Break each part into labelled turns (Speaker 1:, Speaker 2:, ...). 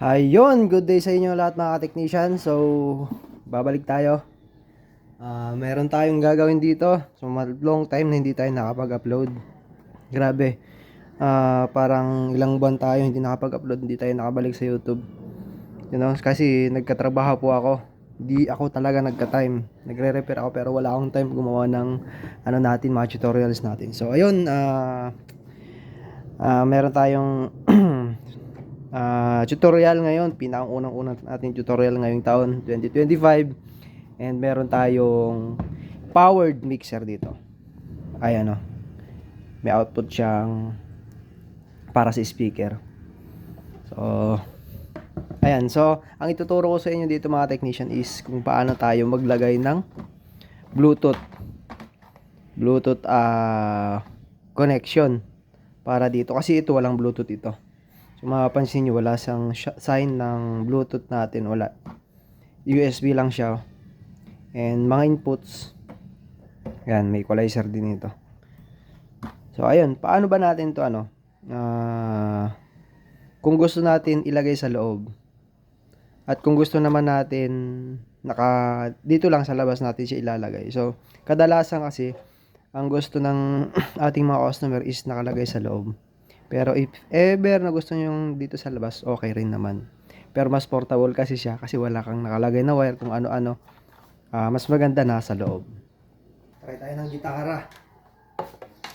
Speaker 1: Ayun, good day sa inyo lahat mga technician. So, babalik tayo. Meron tayong gagawin dito. So, long time na hindi tayo nakapag-upload. Grabe. Parang ilang buwan tayo hindi nakapag-upload, hindi tayo nakabalik sa YouTube. You know, kasi nagkatrabaho po ako. Di ako talaga nagka-time. Nagre-repair ako pero wala akong time gumawa ng mga tutorials natin. So, ayun, meron tayong tutorial ngayon, pinakaunang-unang natin tutorial ngayong taon 2025, and meron tayong powered mixer dito. Ayan, may output siyang para sa speaker. So ayan, so ang ituturo ko sa inyo dito mga technician is kung paano tayo maglagay ng Bluetooth connection para dito, kasi ito walang Bluetooth ito. So mapapansin nyo, wala siyang sign ng Bluetooth natin, wala. USB lang siya. And mga inputs, yan, may equalizer din ito. So ayun, paano ba natin to kung gusto natin ilagay sa loob, at kung gusto naman natin dito lang sa labas natin siya ilalagay. So kadalasan kasi ang gusto ng ating mga customer is nakalagay sa loob. Pero if ever na gusto nyo yung dito sa labas, okay rin naman. Pero mas portable kasi siya, kasi wala kang nakalagay na wire kung ano-ano. Mas maganda na sa loob. Try tayo ng gitara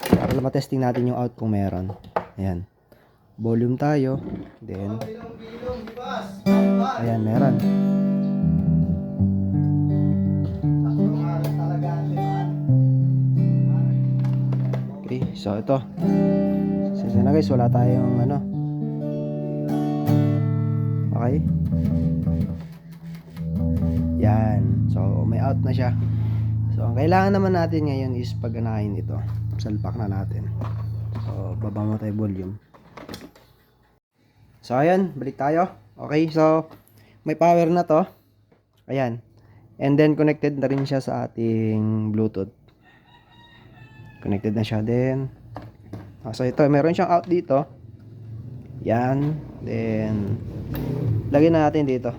Speaker 1: para matesting natin yung out kung meron. Ayan. Volume tayo. Then ayan, meron. Okay, so ito. Sana guys, wala tayong okay, yan. So may out na siya. So ang kailangan naman natin ngayon is pagganahin ito. Salpak na natin. So baba mo tayo volume. So ayan, balik tayo. Okay, so may power na to. Ayan. And then connected na rin siya sa ating Bluetooth. Connected na siya din. So ito, meron siyang out dito. Yan. Then lagyan na natin dito.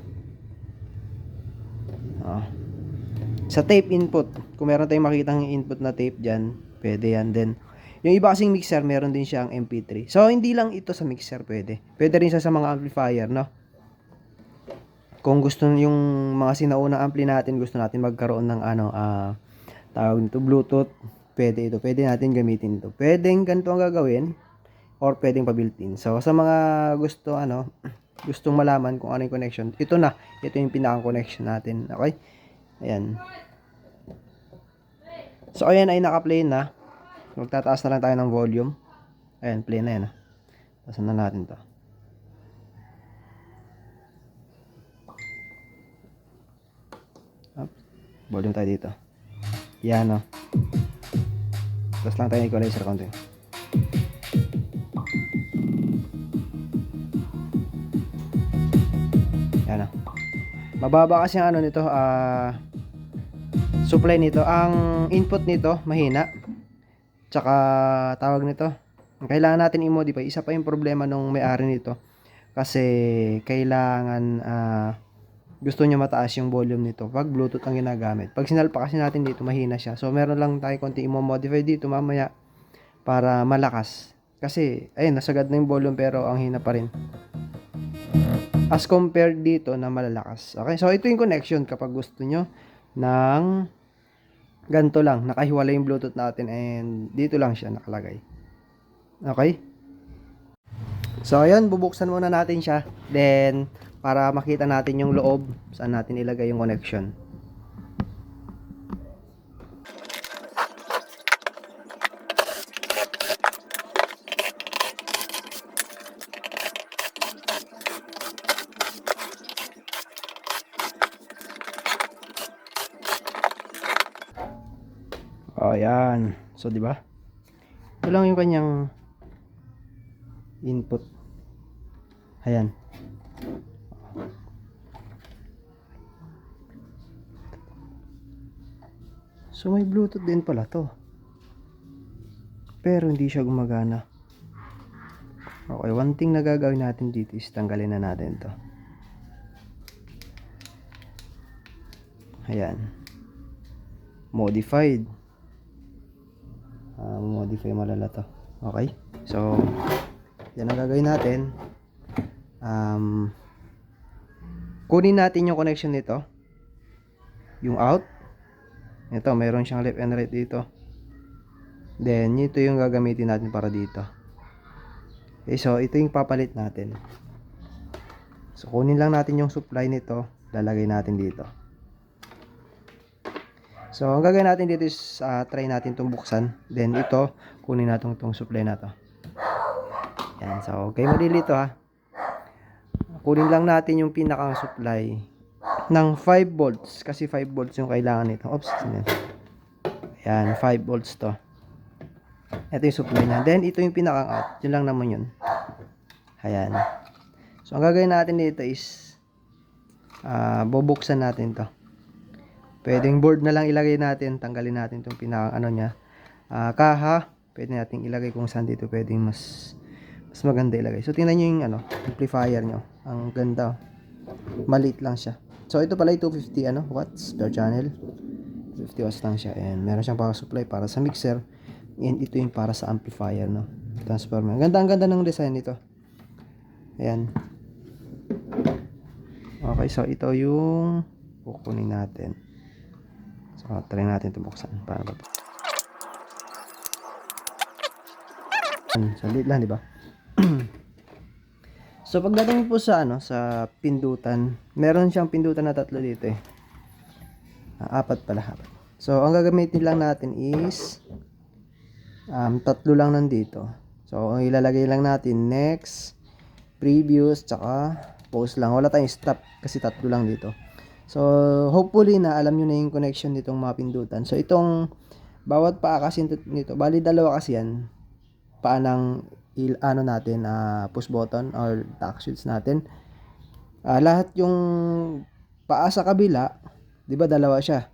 Speaker 1: Sa tape input, kung meron tayong makitang input na tape dyan, pwede yan. Then yung iba kasing mixer, meron din siyang MP3. So hindi lang ito sa mixer, pwede rin siya sa mga amplifier, no? Kung gusto yung mga sinaunang ampli natin, gusto natin magkaroon ng tawag nito Bluetooth, pwede ito, pwede natin gamitin ito. Pwedeng ganito ang gagawin, or pwedeng pa-built-in. So sa mga gustong malaman kung ano yung connection, ito yung pinaka-connection natin. Okay? Ayan. So ayan ay naka-play na. Magtataas na lang tayo ng volume. Ayan, play na yan. Taasan na natin to. Up. Volume tayo dito. Yan, tapos lang tayo ng equalizer konti. Yan, mababa kasi ang nito, supply nito. Ang input nito mahina. Tsaka tawag nito, kailangan natin i-modify. Isa pa yung problema nung may-ari nito, kasi kailangan gusto niya mataas yung volume nito pag Bluetooth ang ginagamit. Pag sinalpa kasi natin dito, mahina siya. So meron lang tayo konti i-modify dito mamaya para malakas. Kasi ayun, nasagad na yung volume pero ang hina pa rin as compared dito na malalakas. Okay, so ito yung connection kapag gusto nyo ng ganito lang, nakahiwalay yung Bluetooth natin, and dito lang siya nakalagay. Okay? So ayan, bubuksan muna natin siya. Then para makita natin yung loob, saan natin ilagay yung connection. Ayan. So di ba? Ito lang yung kanyang input. Ayan. So may Bluetooth din pala to. Pero hindi siya gumagana. Okay, one thing na gagawin natin dito is tanggalin na natin to. Ayan. Modified. Modify malala to. Okay. So, yan ang gagawin natin. Kunin natin yung connection nito. Yung out. Ito, mayroon siyang left and right dito. Then, ito yung gagamitin natin para dito. Okay, so, ito yung papalit natin. So, kunin lang natin yung supply nito. Lalagay natin dito. So, ang gagawin natin dito is try natin itong buksan. Then, ito, kunin natin itong supply na to. Yan. So, okay, malilito ha. Kunin lang natin yung pinakang supply ng 5 volts. Kasi 5 volts yung kailangan nito. Oops. Yan, 5 volts to. Ito yung supply niya. Then, ito yung pinakang out. Yun lang naman yun. Ayan. So, ang gagawin natin dito is bubuksan natin to. Pwedeng board na lang ilagay natin. Tanggalin natin itong pinakang ano niya. Kaha. Pwede natin ilagay kung saan dito pwedeng mas maganda ilagay. So, tingnan nyo yung amplifier nyo. Ang ganda. Maliit lang siya. So, ito pala yung 250 watts per channel. 50 watts lang siya. And meron siyang power supply para sa mixer. And ito yung para sa amplifier, no? Transformer. Ang ganda ng design nito. Ayan. Okay, so ito yung kukunin natin. So, try natin ito buksan. Para ba? Salit lang, di ba? So, pagdating po sa sa pindutan, meron siyang pindutan na 3 dito eh. 4 pala. So, ang gagamitin lang natin is 3 lang nandito. So, ang ilalagay lang natin next, previous, tsaka pause lang. Wala tayong stop kasi 3 lang dito. So, hopefully na alam nyo na yung connection nitong mga pindutan. So, itong bawat paa kasi nito, bali 2 kasi yan. Paa ng natin, push button or tack switch natin. Lahat yung paa sa kabila, 'di ba 2 siya?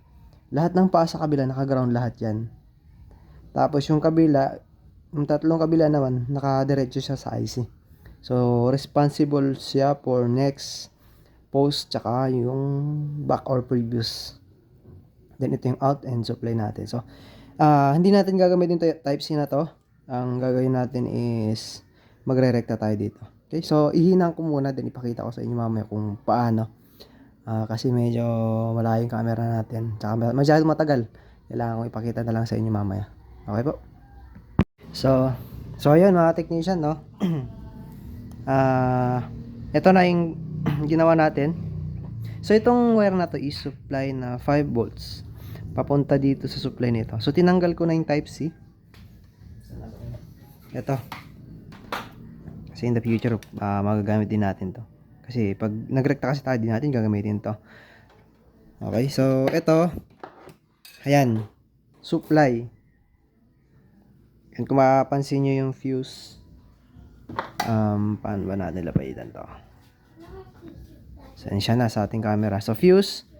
Speaker 1: Lahat ng paa sa kabila naka-ground lahat 'yan. Tapos yung kabila, yung 3 kabila naman naka-diretso siya sa IC. So responsible siya for next, post, tsaka yung back or previous. Then ito yung out and supply natin. So hindi natin gagamitin type C na to. Ang gagawin natin is magre-rekta tayo dito. Okay, so ihinang ko muna din ipakita ko sa inyo mamaya kung paano. Kasi medyo malayo yung camera natin. Tsaka masyado matagal. Kailangan ko ipakita na lang sa inyo mamaya. Okay po. So ayun mga technician, no. Ito na yung ginawa natin. So itong wire na to is supply na 5 volts. Papunta dito sa supply nito. So tinanggal ko na yung type C. Ito. Kasi in the future, magagamit din natin to. Kasi pag nagrekta kasi tayo, din natin gagamitin to. Okay, so ito. Ayan. Supply. Yan, kung mapapansin nyo yung fuse. Paano ba natin labayitan to? Saan siya na sa ating camera. So fuse.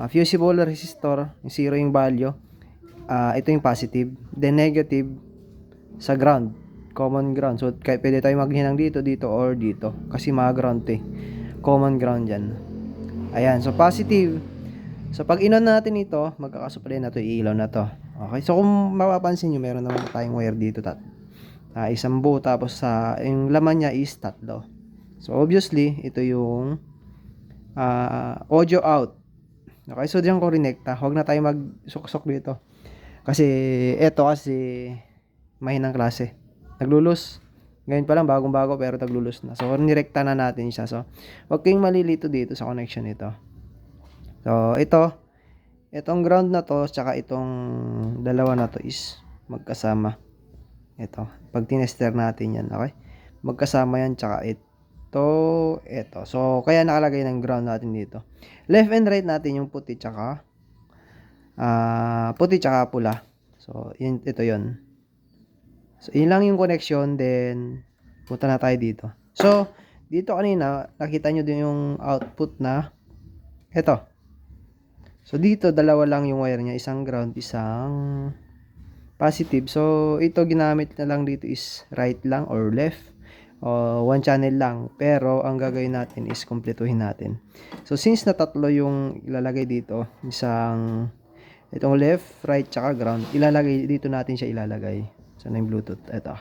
Speaker 1: Fusible resistor. Yung 0 yung value. Ito yung positive. Then negative sa ground, common ground. So kahit pwede tayo maghinang dito or dito kasi mga ground to eh. Common ground yan. Ayan, so positive. So pag inon natin ito, magkakasupply na to, ilaw na to. Okay, so kung mapapansin nyo, meron naman tayong wire dito, isang buo, tapos yung laman niya is 3. So obviously ito yung audio out. Okay, so diyan ko rinekta. Huwag na tayo magsuksok dito kasi ito kasi mahinang klase. Naglulus. Ngayon pa lang, bagong-bago pero naglulus na. So, nirekta na natin siya. So, huwag kayong malilito dito sa connection nito. So, itong ground na to, tsaka itong dalawa na to is magkasama. Ito. Pag tinester natin yan, okay? Magkasama yan, tsaka ito. So, kaya nakalagay ng ground natin dito. Left and right natin yung puti, tsaka pula. So, ito yon. So, yun lang yung connection. Then, punta na tayo dito. So, dito kanina, nakita nyo din yung output na ito. So, dito, 2 lang yung wire niya. Isang ground, isang positive. So, ito ginamit na lang dito is right lang or left. one channel lang. Pero ang gagawin natin is kumpletuhin natin. So since na tatlo yung ilalagay dito, itong left, right, tsaka ground, dito natin siya ilalagay. So na yung Bluetooth, ito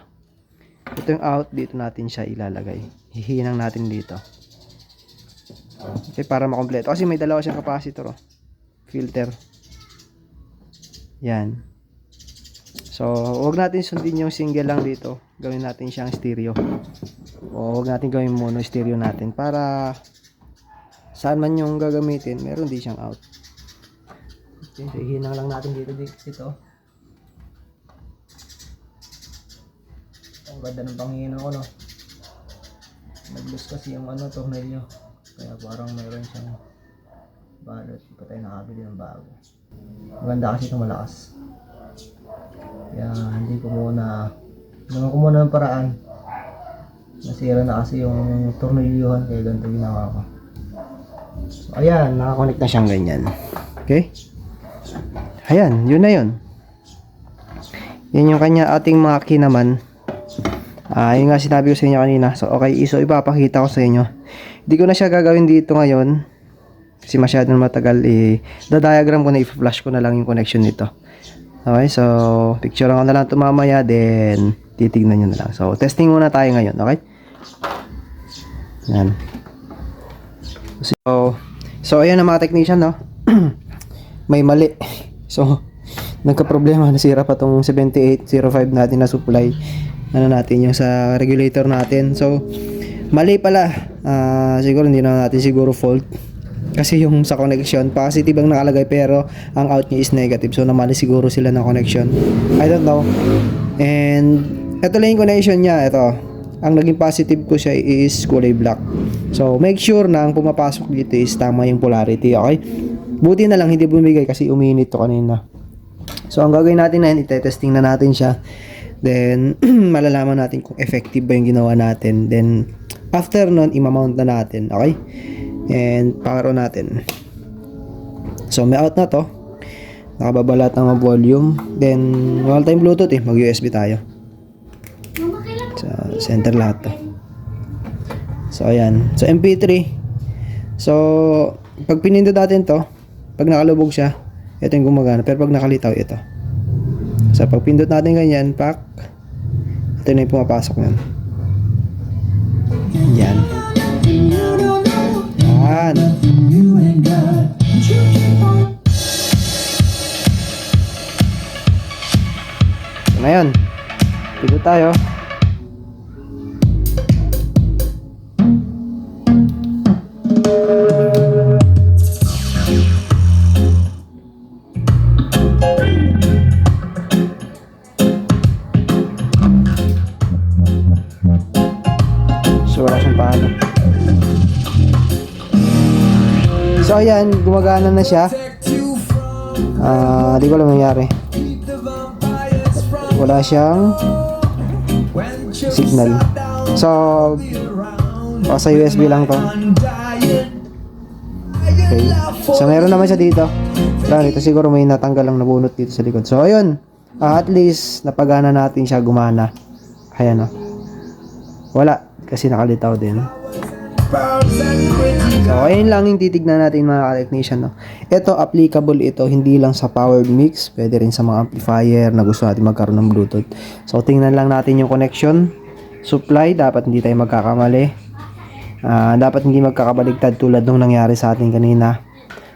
Speaker 1: yung out, dito natin siya ilalagay. Hihinang natin dito. Okay, para makompleto. Kasi may dalawa siyang capacitor, filter. Yan. So, huwag natin sundin yung single lang dito. Gawin natin siyang stereo. O huwag natin gawin mono stereo natin para saan man yung gagamitin, meron din siyang out. Okay, so ihinang lang natin dito. Ang ganda ng panghihina ko, no? Nag-loose kasi yung tornilyo. Kaya parang meron siyang balot. Hindi pa tayo nakabili ng bago. Maganda kasi ito, malakas. Kaya hindi ko muna ng paraan. Nasira na kasi yung tornilyuhan, kaya ganito ginawa ko. So ayan, nakakonect na siyang ganyan. Okay? Ayan, yun na yun. Yan yung ating mga key naman. Yung nga sinabi ko sa inyo kanina. So okay, so ipapakita ko sa inyo. Hindi ko na siya gagawin dito ngayon kasi masyadong matagal. Da-diagram ko na, i-flash ko na lang yung connection nito. Okay, so picture ko na lang ito mamaya, then titignan nyo na lang. So testing muna tayo ngayon, okay? Yan. So ayan ang mga technician, no? May mali. So nagka-problema, nasira pa tong 7805 natin na supply. Natin yung sa regulator natin. So mali pala. Siguro hindi na natin fault. Kasi yung sa connection, positive ang nakalagay pero ang out niya is negative. So namali siguro sila ng connection. I don't know. And ito lang yung connection niya. Ito. Ang naging positive ko siya is kulay black. So make sure na ang pumapasok dito is tama yung polarity. Okay? Buti na lang hindi bumigay kasi uminit to kanina. So ang gagawin natin na i-testing na natin siya. Then malalaman natin kung effective ba yung ginawa natin. Then after nun, imamount na natin. Okay? And power on natin. So may out na to. Nakababalat ng volume. Then wala tayong Bluetooth mag USB tayo. So center lahat to. So ayan. So MP3. So pag pinindot natin to, pag nakalubog siya, ito yung gumagana. Pero pag nakalitaw, ito. So pag pindot natin ganyan, ito na yung pumapasok nun. Yan. Yan. So na yun. Pindot tayo. So wala siyang paano. So ayan, gumagana na siya. Di ko alam nangyari. Wala siyang signal. So sa USB lang to. Okay. So meron naman siya dito. Ito siguro may natanggal lang na bunot dito sa likod. So ayun, at least napagana natin siya, gumana. Ayan, wala kasi nakalitaw din. So ayun lang yung titignan natin mga technician, Ito applicable ito hindi lang sa powered mix, pwede rin sa mga amplifier na gusto natin magkaroon ng Bluetooth. So tingnan lang natin yung connection supply, dapat hindi tayo magkakamali. Dapat hindi magkakabaligtad tulad nung nangyari sa atin kanina.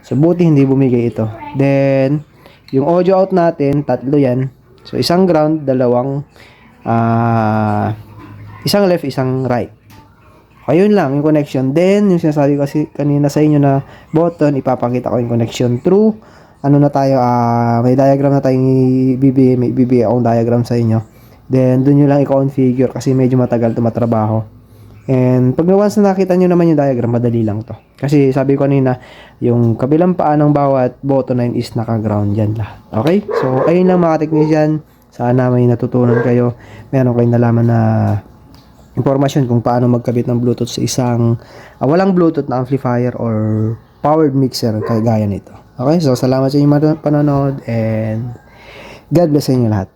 Speaker 1: So buti hindi bumigay ito. Then yung audio out natin, tatlo yan. So isang ground, isang left, isang right. Ayun lang yung connection. Then yung sinasabi ko kasi kanina sa inyo na button, ipapakita ko yung connection through na tayo, may diagram na tayong may bibigay akong diagram sa inyo. Then doon nyo lang i-configure kasi medyo matagal ito matrabaho. And pag once na nakita nyo naman yung diagram, madali lang to. Kasi sabi ko kanina, yung kabilang paa ng bawat button line is naka-ground yan lahat. Okay? So ayun lang mga technician. Sana may natutunan kayo. Meron kayong nalaman na impormasyon kung paano magkabit ng Bluetooth sa isang walang Bluetooth na amplifier or powered mixer kagaya nito. Okay? So salamat sa inyong panonood and God bless sa inyo lahat.